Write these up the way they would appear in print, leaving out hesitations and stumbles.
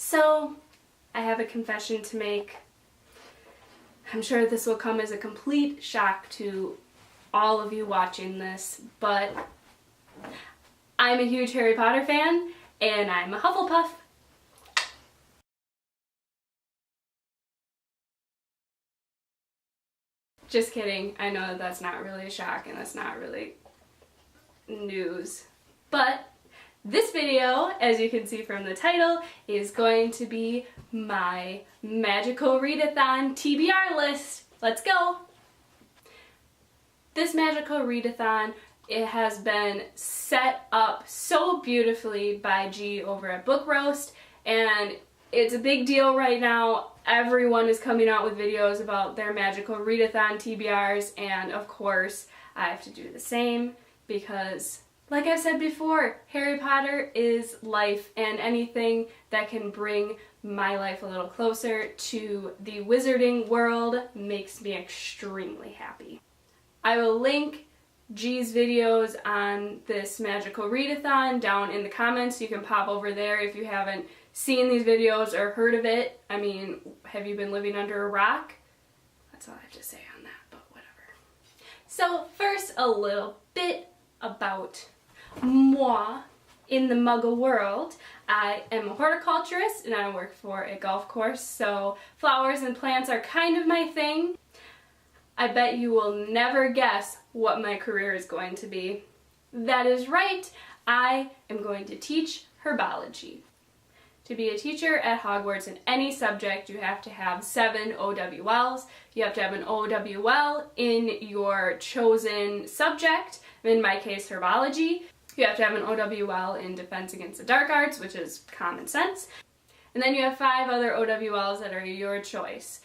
So, I have a confession to make. I'm sure this will come as a complete shock to all of you watching this, but I'm a huge Harry Potter fan, and I'm a Hufflepuff. Just kidding, I know that that's not really a shock and that's not really news, but this video, as you can see from the title, is going to be my magical readathon TBR list. Let's go! This magical readathon, it has been set up so beautifully by G over at Book Roast, and it's a big deal right now. Everyone is coming out with videos about their magical readathon TBRs, and of course I have to do the same because, like I've said before, Harry Potter is life, and anything that can bring my life a little closer to the wizarding world makes me extremely happy. I will link G's videos on this magical readathon down in the comments. You can pop over there if you haven't seen these videos or heard of it. I mean, have you been living under a rock? That's all I have to say on that, but whatever. So first, a little bit about moi in the Muggle world. I am a horticulturist and I work for a golf course, so flowers and plants are kind of my thing. I bet you will never guess what my career is going to be. That is right, I am going to teach herbology. To be a teacher at Hogwarts in any subject, you have to have 7 OWLs. You have to have an OWL in your chosen subject, in my case herbology. You have to have an OWL in Defense Against the Dark Arts, which is common sense. And then you have 5 other OWLs that are your choice.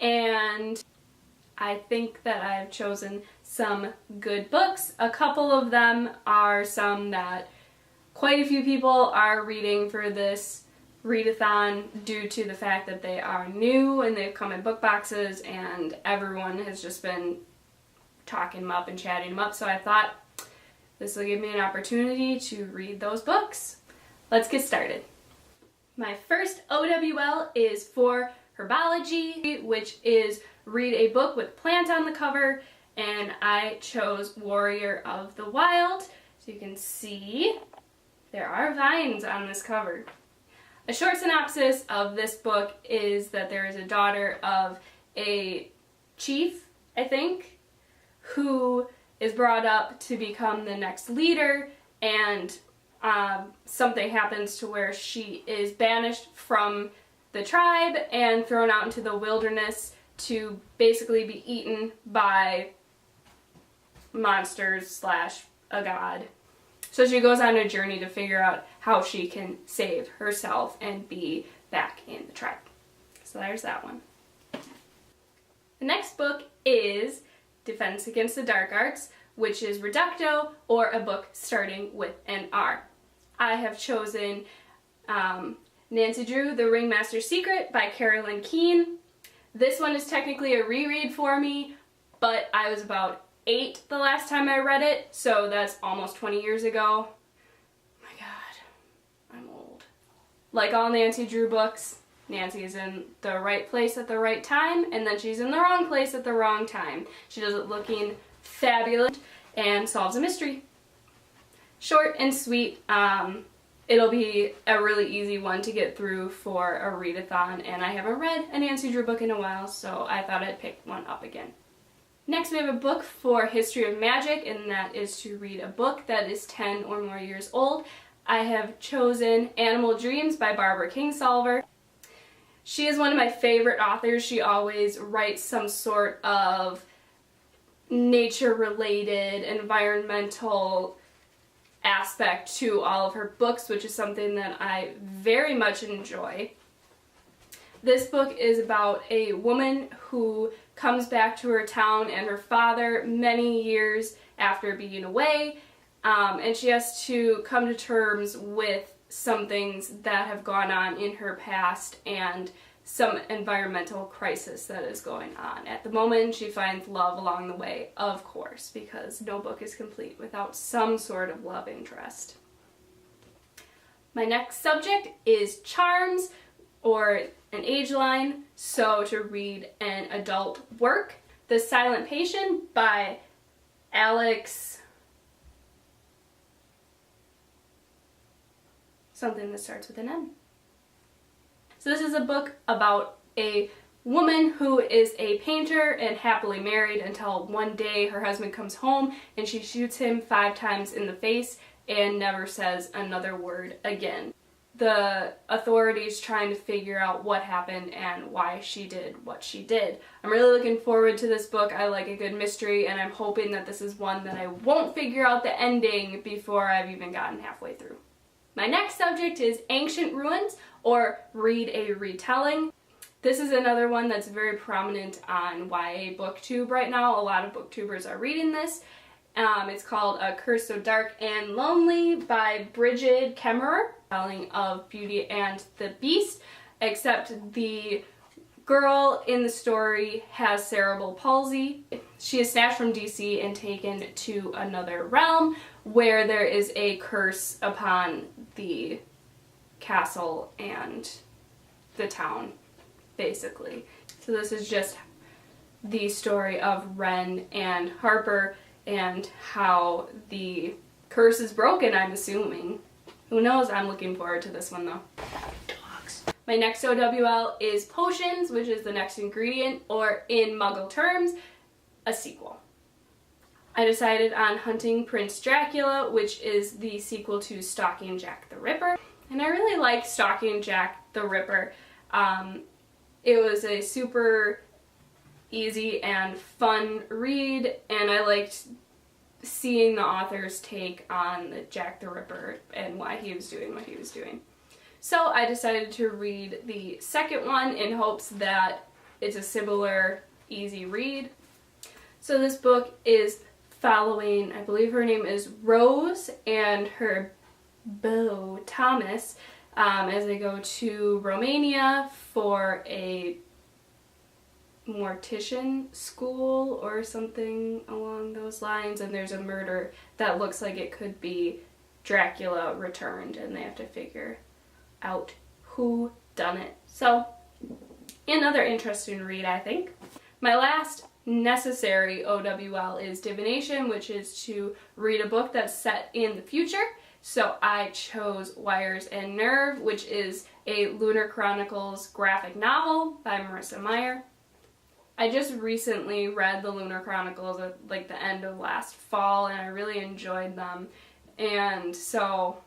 And I think that I've chosen some good books. A couple of them are some that quite a few people are reading for this readathon due to the fact that they are new and they've come in book boxes and everyone has just been talking them up and chatting them up, so I thought this will give me an opportunity to read those books. Let's get started. My first OWL is for herbology, which is read a book with plant on the cover, and I chose Warrior of the Wild. So you can see there are vines on this cover. A short synopsis of this book is that there is a daughter of a chief, I think, who is brought up to become the next leader, and something happens to where she is banished from the tribe and thrown out into the wilderness to basically be eaten by monsters slash a god. So she goes on a journey to figure out how she can save herself and be back in the tribe. So there's that one. The next book is Defense Against the Dark Arts, which is Reducto, or a book starting with an R. I have chosen Nancy Drew, The Ringmaster's Secret by Carolyn Keene. This one is technically a reread for me, but I was about 8 the last time I read it, so that's almost 20 years ago. Oh my god, I'm old. Like all Nancy Drew books, Nancy is in the right place at the right time, and then she's in the wrong place at the wrong time. She does it looking fabulous and solves a mystery. Short and sweet. It'll be a really easy one to get through for a readathon, and I haven't read a Nancy Drew book in a while, so I thought I'd pick one up again. Next, we have a book for History of Magic, and that is to read a book that is 10 or more years old. I have chosen Animal Dreams by Barbara Kingsolver. She is one of my favorite authors. She always writes some sort of nature-related, environmental aspect to all of her books, which is something that I very much enjoy. This book is about a woman who comes back to her town and her father many years after being away, and she has to come to terms with some things that have gone on in her past and some environmental crisis that is going on. At the moment, she finds love along the way, of course, because no book is complete without some sort of love interest. My next subject is charms, or an age line, so to read an adult work. The Silent Patient by Alex... something that starts with an M. So this is a book about a woman who is a painter and happily married until one day her husband comes home and she shoots him 5 times in the face and never says another word again. The authorities trying to figure out what happened and why she did what she did. I'm really looking forward to this book. I like a good mystery, and I'm hoping that this is one that I won't figure out the ending before I've even gotten halfway through. My next subject is Ancient Ruins, or Read a Retelling. This is another one that's very prominent on YA BookTube right now. A lot of booktubers are reading this. It's called A Curse So Dark and Lonely by Bridget Kemmerer, telling of Beauty and the Beast, except the girl in the story has cerebral palsy. She is snatched from DC and taken to another realm where there is a curse upon the castle and the town, basically. So this is just the story of Wren and Harper and how the curse is broken, I'm assuming. Who knows? I'm looking forward to this one though. Dogs. My next OWL is Potions, which is the next ingredient, or in Muggle terms, a sequel. I decided on Hunting Prince Dracula, which is the sequel to Stalking Jack the Ripper. And I really like Stalking Jack the Ripper. It was a super easy and fun read, and I liked seeing the author's take on Jack the Ripper and why he was doing what he was doing. So I decided to read the second one in hopes that it's a similar easy read. So this book is following, I believe her name is Rose and her beau Thomas, as they go to Romania for a mortician school or something along those lines, and there's a murder that looks like it could be Dracula returned, and they have to figure out who done it. So, another interesting read, I think. My last necessary OWL is Divination, which is to read a book that's set in the future. So I chose Wires and Nerve, which is a Lunar Chronicles graphic novel by Marissa Meyer. I just recently read the Lunar Chronicles at like the end of last fall, and I really enjoyed them. And so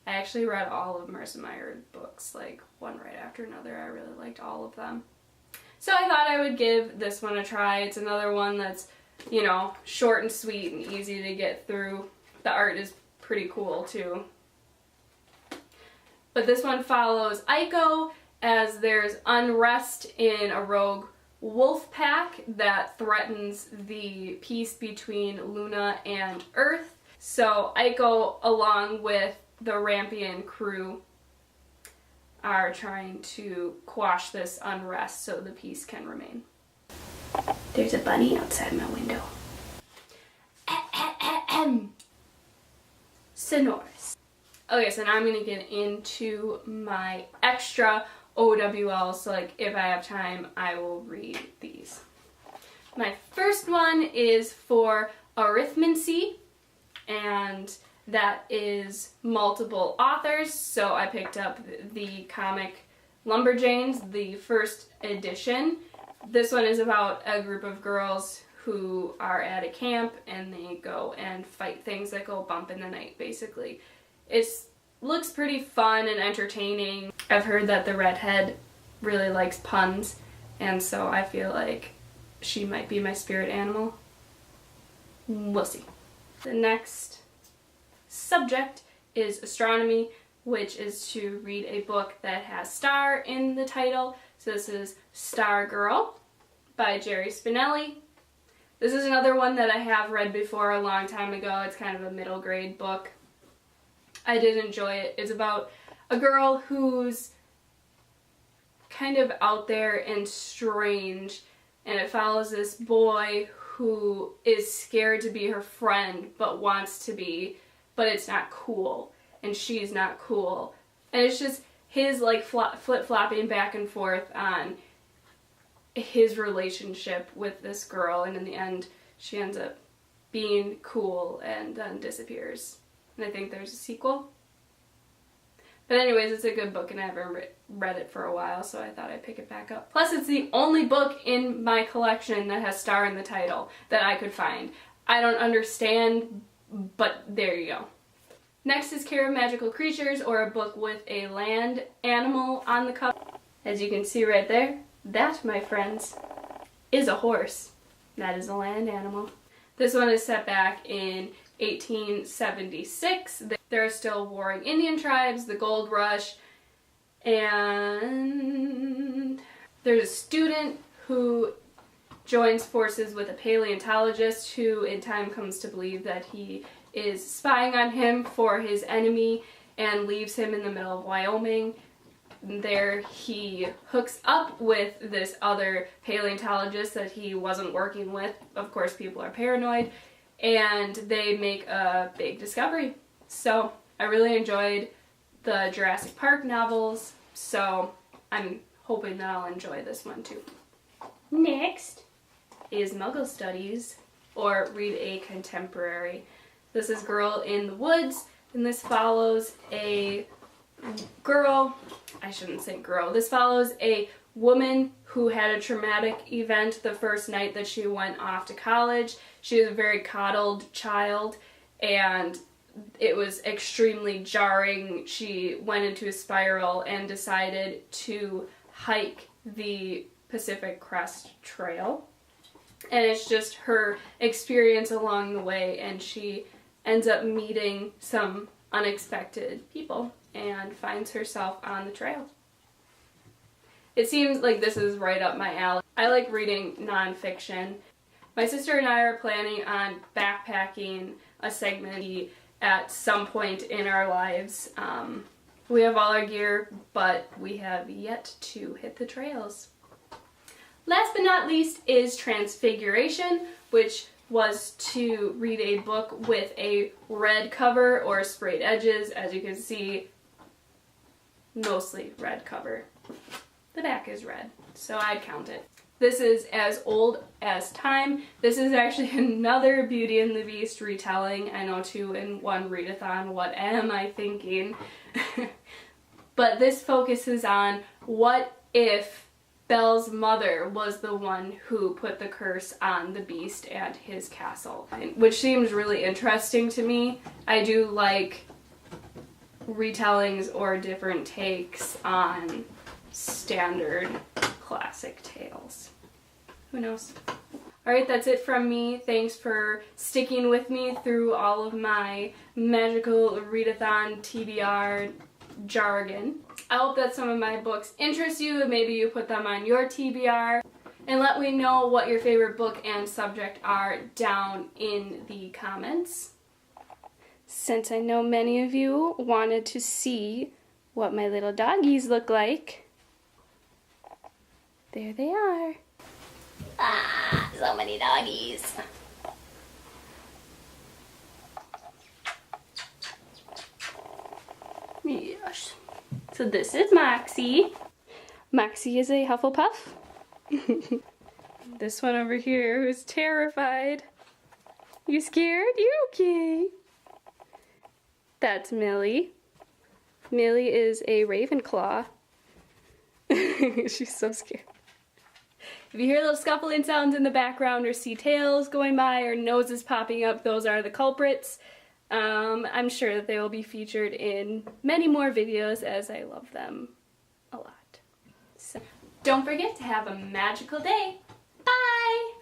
I actually read all of Marissa Meyer's books, like one right after another. I really liked all of them. So I thought I would give this one a try. It's another one that's, you know, short and sweet and easy to get through. The art is pretty cool too. But this one follows Aiko as there's unrest in a rogue wolf pack that threatens the peace between Luna and Earth. So Aiko, along with the Rampion crew, are trying to quash this unrest so the peace can remain. There's a bunny outside my window. Sonorous. Okay, so now I'm going to get into my extra OWL, so like if I have time I will read these. My first one is for Arrhythmia, and that is multiple authors, so I picked up the comic Lumberjanes, the first edition. This one is about a group of girls who are at a camp and they go and fight things that go bump in the night, basically. It looks pretty fun and entertaining. I've heard that the redhead really likes puns, and so I feel like she might be my spirit animal. We'll see. The next subject is Astronomy, which is to read a book that has star in the title. So this is Star Girl by Jerry Spinelli. This is another one that I have read before a long time ago. It's kind of a middle grade book. I did enjoy it. It's about a girl who's kind of out there and strange, and it follows this boy who is scared to be her friend but wants to be, but it's not cool, and she's not cool. And it's just his like flip-flopping back and forth on his relationship with this girl, and in the end she ends up being cool and then disappears. And I think there's a sequel. But anyways, it's a good book and I haven't read it for a while, so I thought I'd pick it back up. Plus, it's the only book in my collection that has star in the title that I could find. I don't understand, but there you go. Next is Care of Magical Creatures, or a book with a land animal on the cover. As you can see right there, that, my friends, is a horse. That is a land animal. This one is set back in 1876. There are still warring Indian tribes, the gold rush, and there's a student who joins forces with a paleontologist who in time comes to believe that he is spying on him for his enemy and leaves him in the middle of Wyoming. There he hooks up with this other paleontologist that he wasn't working with. Of course, people are paranoid, and they make a big discovery. So I really enjoyed the Jurassic Park novels, so I'm hoping that I'll enjoy this one too. Next is Muggle Studies, or Read a Contemporary. This is Girl in the Woods, and this follows a girl, I shouldn't say girl, this follows a woman who had a traumatic event the first night that she went off to college. She was a very coddled child, and it was extremely jarring. She went into a spiral and decided to hike the Pacific Crest Trail. And it's just her experience along the way, and she ends up meeting some unexpected people and finds herself on the trail. It seems like this is right up my alley. I like reading nonfiction. My sister and I are planning on backpacking a segment at some point in our lives. We have all our gear, but we have yet to hit the trails. Last but not least is Transfiguration, which was to read a book with a red cover or sprayed edges. As you can see, mostly red cover. The back is red, so I'd count it. This is as old as time. This is actually another Beauty and the Beast retelling. I know, 2-in-1 readathon. What am I thinking? But this focuses on what if Belle's mother was the one who put the curse on the Beast and his castle, which seems really interesting to me. I do like retellings or different takes on standard classic tales. Who knows? Alright, that's it from me. Thanks for sticking with me through all of my magical readathon TBR jargon. I hope that some of my books interest you and maybe you put them on your TBR. And let me know what your favorite book and subject are down in the comments. Since I know many of you wanted to see what my little doggies look like, there they are. Ah, so many doggies. Yes. So this is Moxie. Moxie is a Hufflepuff. This one over here who's terrified. You scared? You okay? That's Millie. Millie is a Ravenclaw. She's so scared. If you hear those scuffling sounds in the background or see tails going by or noses popping up, those are the culprits. I'm sure that they will be featured in many more videos as I love them a lot. So, don't forget to have a magical day. Bye!